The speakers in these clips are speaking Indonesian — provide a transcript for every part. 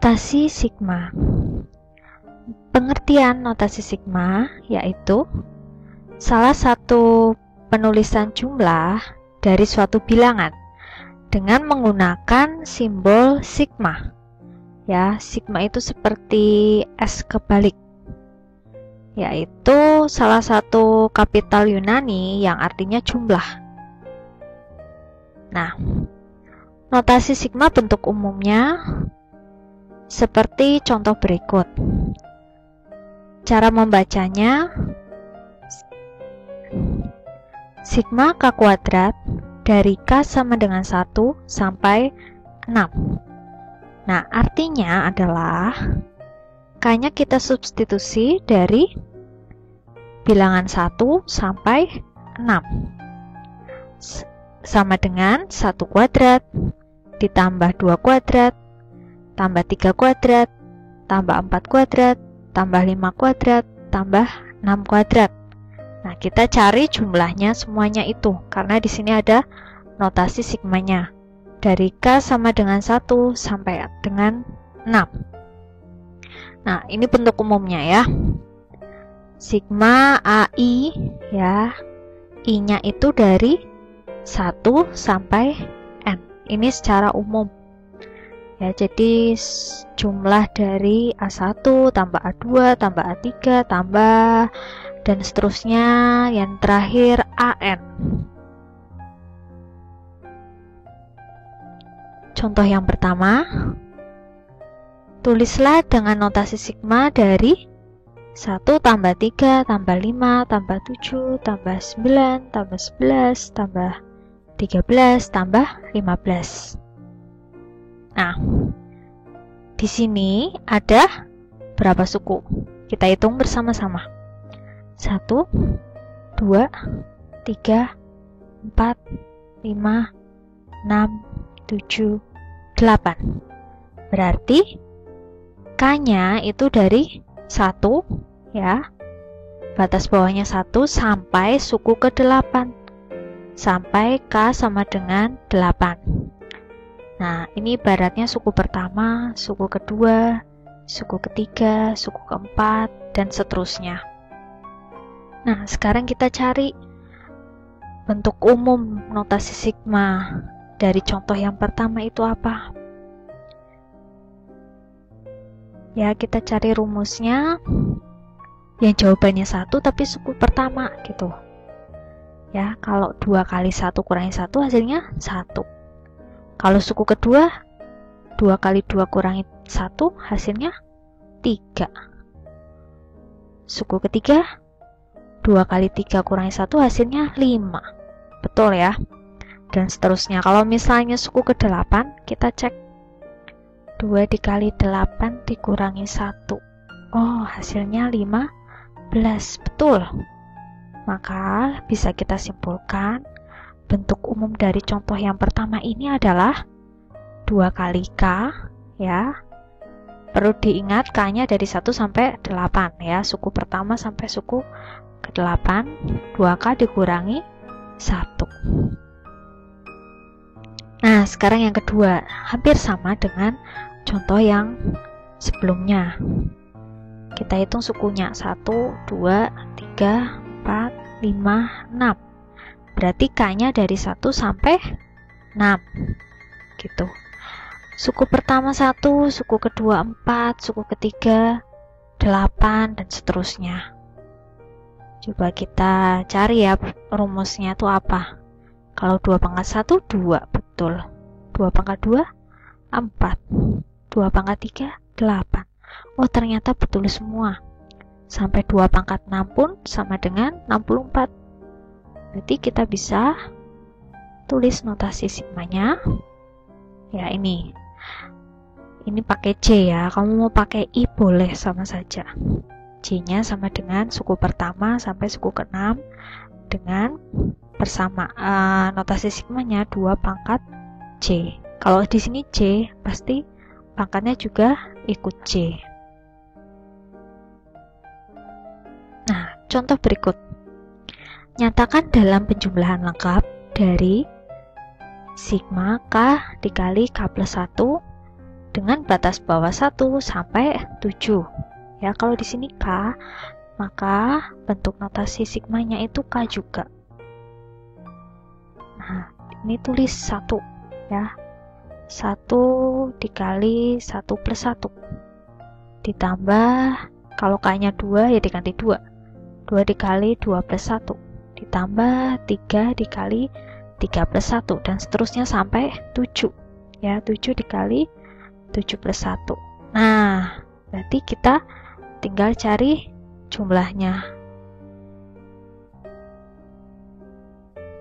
Notasi sigma. Pengertian notasi sigma yaitu salah satu penulisan jumlah dari suatu bilangan dengan menggunakan simbol sigma. Ya, sigma itu seperti S kebalik, yaitu salah satu kapital Yunani yang artinya jumlah. Nah, notasi sigma bentuk umumnya seperti contoh berikut. Cara membacanya, sigma K kuadrat dari K sama dengan 1 sampai 6. Nah, artinya adalah K-nya kita substitusi dari bilangan 1 sampai 6. Sama dengan 1 kuadrat ditambah 2 kuadrat tambah 3 kuadrat tambah 4 kuadrat tambah 5 kuadrat tambah 6 kuadrat. Nah, kita cari jumlahnya semuanya itu karena di sini ada notasi sigmanya. Dari K sama dengan 1 sampai dengan 6. Nah, ini bentuk umumnya ya. Sigma AI ya. I-nya itu dari 1 sampai N. Ini secara umum. Ya, jadi jumlah dari A1 tambah A2 tambah A3 tambah dan seterusnya yang terakhir AN. Contoh yang pertama, tulislah dengan notasi sigma dari 1 tambah 3 tambah 5 tambah 7 tambah 9 tambah 11 tambah 13 tambah 15. Nah, di sini ada berapa suku? Kita hitung bersama-sama. 1, 2, 3, 4, 5, 6, 7, 8. Berarti K-nya itu dari 1 ya. Batas bawahnya 1 sampai suku ke-8. Sampai K sama dengan 8. Nah, ini ibaratnya suku pertama, suku kedua, suku ketiga, suku keempat, dan seterusnya. Nah, sekarang kita cari bentuk umum notasi sigma. Dari contoh yang pertama itu apa? Ya, kita cari rumusnya. Yang jawabannya 1 tapi suku pertama gitu. Ya, kalau 2 kali 1 kurangi 1 hasilnya 1. Kalau suku kedua, 2 kali 2 kurangi 1 hasilnya 3. Suku ketiga, 2 kali 3 kurangi 1 hasilnya 5. Betul ya? Dan seterusnya. Kalau misalnya suku ke-8, kita cek 2 dikali 8 dikurangi 1. Oh, hasilnya 15. Betul. Maka bisa kita simpulkan bentuk umum dari contoh yang pertama ini adalah 2 kali K ya. Perlu diingat K-nya dari 1 sampai 8 ya. Suku pertama sampai suku ke-8, 2K dikurangi 1. Nah, sekarang yang kedua, hampir sama dengan contoh yang sebelumnya. Kita hitung sukunya 1, 2, 3, 4, 5, 6. Berarti K-nya dari 1 sampai 6. Gitu. Suku pertama 1, suku kedua 4, suku ketiga 8, dan seterusnya. Coba kita cari ya rumusnya itu apa. Kalau 2 pangkat 1, 2. Betul. 2 pangkat 2, 4. 2 pangkat 3, 8. Oh, ternyata betul semua. Sampai 2 pangkat 6 pun sama dengan 64. Berarti kita bisa tulis notasi sigmanya. Ya, ini pakai C ya. Kamu mau pakai I boleh, sama saja. C-nya sama dengan suku pertama sampai suku ke-6 dengan bersama notasi sigmanya 2 pangkat C. Kalau di sini C, pasti pangkatnya juga ikut C. Nah, contoh berikut. Nyatakan dalam penjumlahan lengkap dari sigma K dikali K plus 1 dengan batas bawah 1 sampai 7. Ya, kalau di sini K, maka bentuk notasi sigmanya itu K juga. Nah, ini tulis 1 ya. 1 dikali 1 plus 1. Ditambah, kalau K-nya 2 ya diganti 2. 2 dikali 2 plus 1. Ditambah 3 dikali 3 plus 1. Dan seterusnya sampai 7. Ya, 7 dikali 7 plus 1. Nah, berarti kita tinggal cari jumlahnya.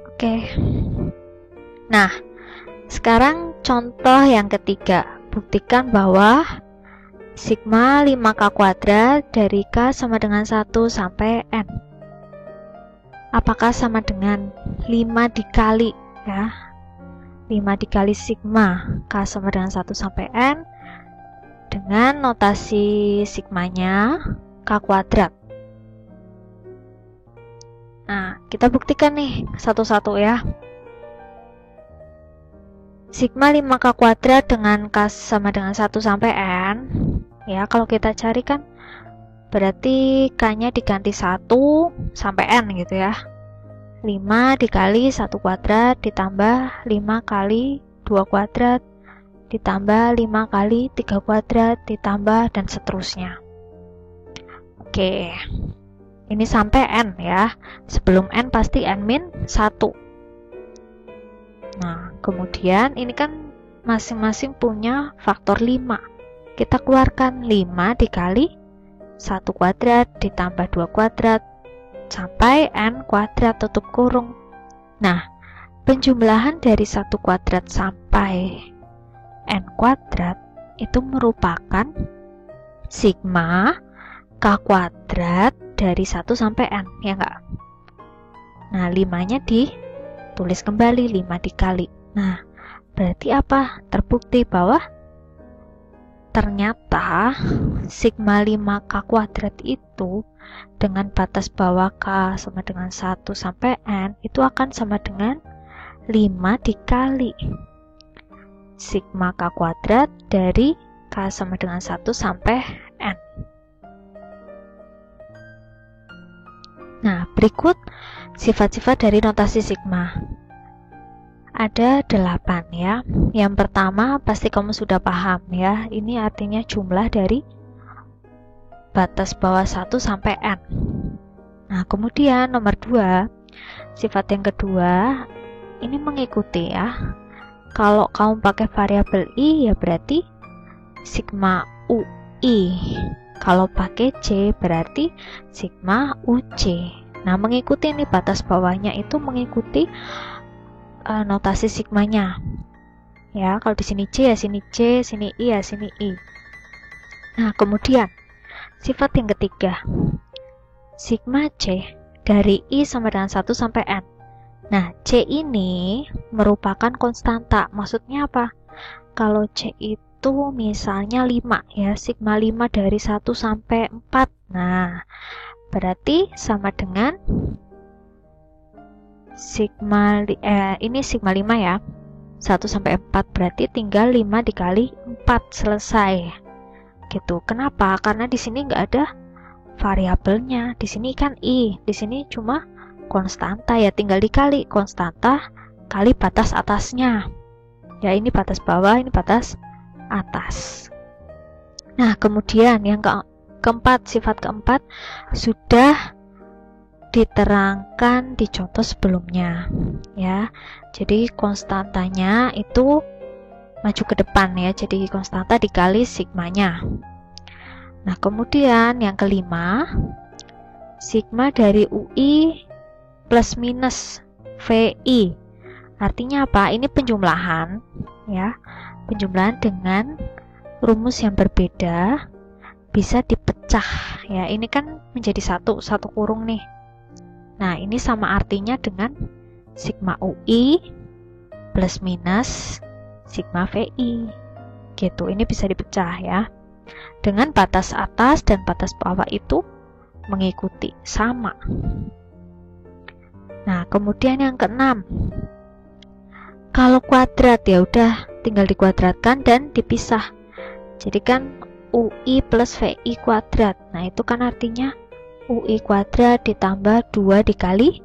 Oke. Nah, sekarang contoh yang ketiga. Buktikan bahwa sigma 5K kuadrat dari K sama dengan 1 sampai N. Apakah sama dengan 5 dikali ya? 5 dikali sigma K sama dengan 1 sampai N dengan notasi sigmanya K kuadrat. Nah, kita buktikan nih satu-satu ya. Sigma 5K kuadrat dengan K sama dengan 1 sampai N. Ya, kalau kita cari kan berarti K-nya diganti 1 sampai N gitu ya. 5 dikali 1 kuadrat ditambah 5 kali 2 kuadrat ditambah 5 kali 3 kuadrat ditambah dan seterusnya. Oke, ini sampai N ya. Sebelum N pasti N min 1. Nah, kemudian ini kan masing-masing punya faktor 5. Kita keluarkan 5 dikali 1 kuadrat ditambah 2 kuadrat sampai N kuadrat tutup kurung. Nah, penjumlahan dari 1 kuadrat sampai N kuadrat itu merupakan sigma K kuadrat dari 1 sampai N, ya enggak? Nah, 5-nya ditulis kembali, 5 dikali. Nah, berarti apa? Terbukti bahwa ternyata sigma 5K kuadrat itu dengan batas bawah K sama dengan 1 sampai N itu akan sama dengan 5 dikali sigma K kuadrat dari K sama dengan 1 sampai N. Nah, berikut sifat-sifat dari notasi sigma. Ada 8 ya. Yang pertama pasti kamu sudah paham ya. Ini artinya jumlah dari batas bawah 1 sampai N. Nah, kemudian nomor 2, sifat yang kedua, ini mengikuti ya. Kalau kamu pakai variabel I ya berarti sigma UI. Kalau pakai C berarti sigma UC. Nah, mengikuti ini batas bawahnya itu mengikuti notasi sigmanya. Ya, kalau di sini C ya sini C, sini I ya sini I. Nah, kemudian sifat yang ketiga, sigma C dari I sama dengan 1 sampai N. Nah, C ini merupakan konstanta. Maksudnya apa? Kalau C itu misalnya 5 ya, sigma 5 dari 1 sampai 4. Nah, berarti sama dengan sigma ini sigma 5 ya. 1 sampai 4 berarti tinggal 5 dikali 4 selesai. Gitu. Kenapa? Karena di sini nggak ada variabelnya. Di sini kan I, di sini cuma konstanta ya, tinggal dikali konstanta kali batas atasnya. Ya, ini batas bawah, ini batas atas. Nah, kemudian yang keempat, sifat keempat sudah diterangkan di contoh sebelumnya ya. Jadi konstantanya itu maju ke depan ya, jadi konstanta dikali sigmanya. Nah, kemudian yang kelima, sigma dari UI plus minus VI. Artinya apa? Ini penjumlahan ya. Penjumlahan dengan rumus yang berbeda bisa dipecah ya. Ini kan menjadi satu kurung nih. Nah, ini sama artinya dengan sigma UI plus minus sigma VI. Gitu, ini bisa dipecah ya. Dengan batas atas dan batas bawah itu mengikuti, sama. Nah, kemudian yang keenam. Kalau kuadrat ya udah tinggal dikuadratkan dan dipisah. Jadi kan UI plus VI kuadrat. Nah, itu kan artinya UI kuadrat ditambah 2 dikali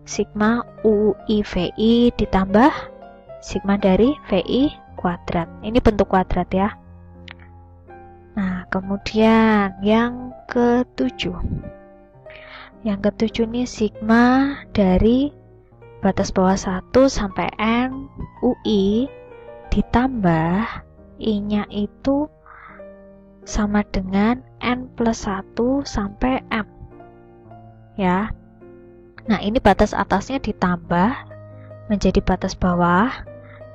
sigma UI VI ditambah sigma dari VI kuadrat. Ini bentuk kuadrat ya. Nah, kemudian yang ketujuh. Yang ketujuh nih sigma dari batas bawah 1 sampai N UI ditambah I-nya itu sama dengan N plus 1 sampai M. Ya. Nah, ini batas atasnya ditambah menjadi batas bawah,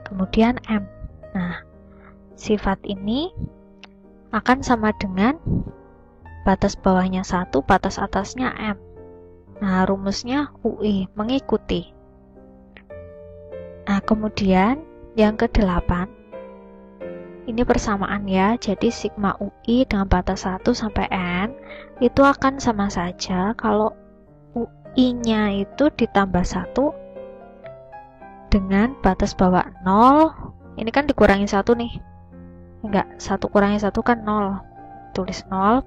kemudian M. Nah, sifat ini akan sama dengan batas bawahnya 1, batas atasnya M. Nah, rumusnya UI, mengikuti. Nah, kemudian yang ke-8, ini persamaan ya, jadi sigma UI dengan batas 1 sampai N itu akan sama saja kalau UI-nya itu ditambah 1 dengan batas bawah 0, ini kan dikurangi 1 nih. Enggak, 1 kurangi 1 kan 0. Tulis 0.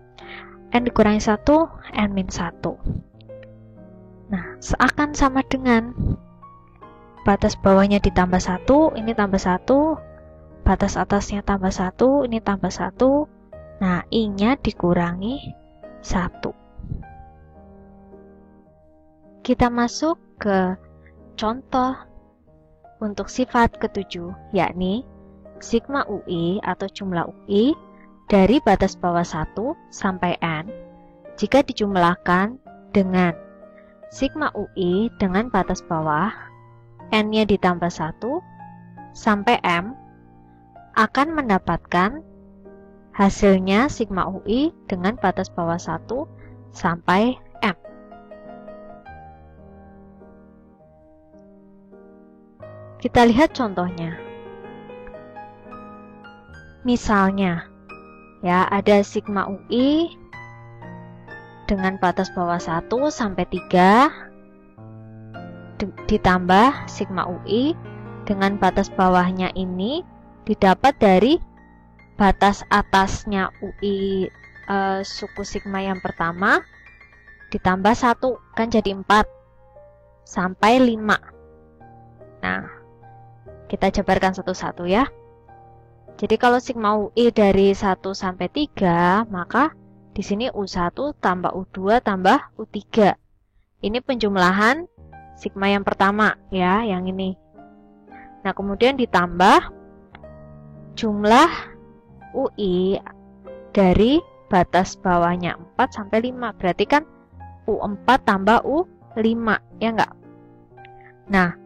N dikurangi 1, N min 1. Nah, seakan sama dengan batas bawahnya ditambah 1, ini tambah 1, batas atasnya tambah 1, ini tambah 1. Nah, I-nya dikurangi 1. Kita masuk ke contoh untuk sifat ketujuh, yakni sigma UI atau jumlah UI dari batas bawah 1 sampai N jika dijumlahkan dengan sigma UI dengan batas bawah N-nya ditambah 1 sampai M akan mendapatkan hasilnya sigma UI dengan batas bawah 1 sampai M. Kita lihat contohnya. Misalnya, ya ada sigma UI dengan batas bawah 1 sampai 3 ditambah sigma UI dengan batas bawahnya ini didapat dari batas atasnya UI suku sigma yang pertama ditambah 1, kan jadi 4 sampai 5. Nah, kita jabarkan satu-satu ya. Jadi kalau sigma UI dari 1 sampai 3, maka di sini U1 tambah U2 tambah U3. Ini penjumlahan sigma yang pertama ya, yang ini. Nah, kemudian ditambah jumlah UI dari batas bawahnya 4 sampai 5. Berarti kan U4 tambah U5, ya enggak? Nah,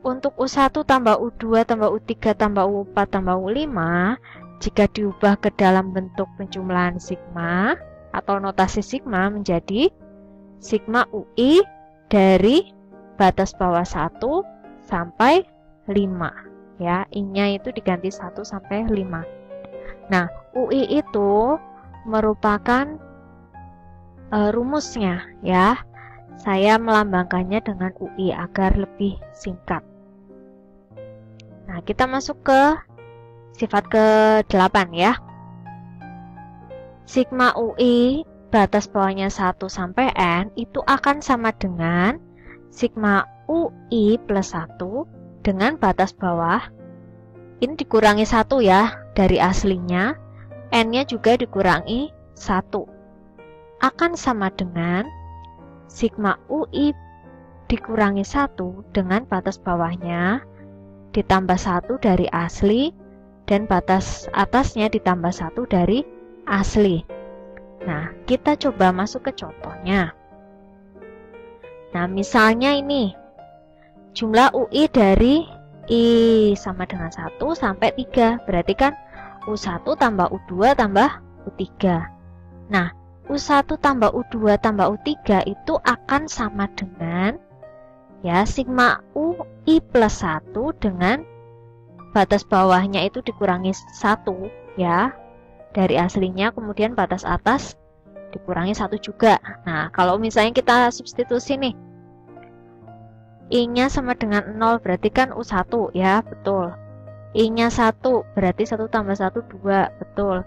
untuk U1 tambah U2 tambah U3 tambah U4 tambah U5, jika diubah ke dalam bentuk penjumlahan sigma atau notasi sigma menjadi sigma UI dari batas bawah 1 sampai 5. Ya, I-nya itu diganti 1 sampai 5. Nah, UI itu merupakan rumusnya ya. Saya melambangkannya dengan UI agar lebih singkat. Nah, kita masuk ke sifat ke-8 ya. Sigma UI batas bawahnya 1 sampai N itu akan sama dengan sigma UI plus 1 dengan batas bawah, ini dikurangi 1 ya dari aslinya, N-nya juga dikurangi 1. Akan sama dengan sigma UI dikurangi 1 dengan batas bawahnya ditambah 1 dari asli dan batas atasnya ditambah 1 dari asli. Nah, kita coba masuk ke contohnya. Nah, misalnya ini jumlah UI dari I sama dengan 1 sampai 3. Berarti kan U1 tambah U2 tambah U3. Nah, U1 tambah U2 tambah U3 itu akan sama dengan ya sigma UI plus 1 dengan batas bawahnya itu dikurangi 1 ya dari aslinya, kemudian batas atas dikurangi 1 juga. Nah, kalau misalnya kita substitusi nih, I-nya sama dengan 0, berarti kan U1 ya, betul. I-nya 1, berarti 1 tambah 1, 2, betul.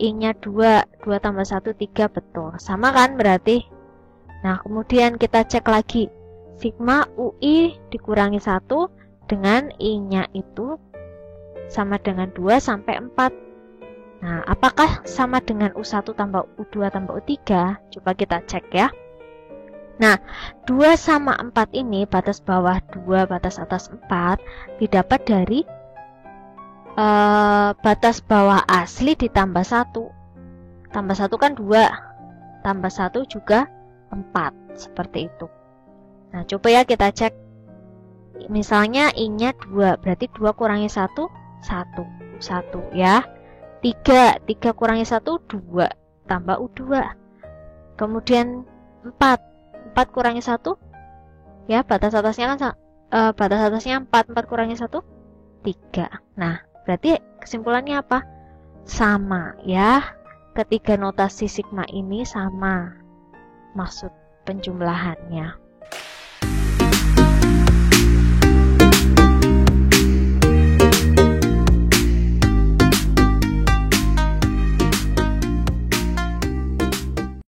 I-nya 2, 2 tambah 1, 3, betul. Sama kan berarti? Nah, kemudian kita cek lagi. Sigma UI dikurangi 1 dengan I-nya itu sama dengan 2 sampai 4. Nah, apakah sama dengan U1 tambah U2 tambah U3? Coba kita cek ya. Nah, 2 sama 4 ini, batas bawah 2, batas atas 4, didapat dari batas bawah asli ditambah 1. Tambah 1 kan 2, tambah 1 juga 4, seperti itu. Nah, coba ya kita cek. Misalnya I-nya 2, berarti 2 kurangi 1, 1, U1 ya. 3, 3 kurangi 1, 2, tambah U2. Kemudian 4, 4 kurangi 1, ya batas atasnya kan batas atasnya 4, 4 kurangi 1, 3. Nah, berarti kesimpulannya apa? Sama ya. Ketiga notasi sigma ini sama maksud penjumlahannya.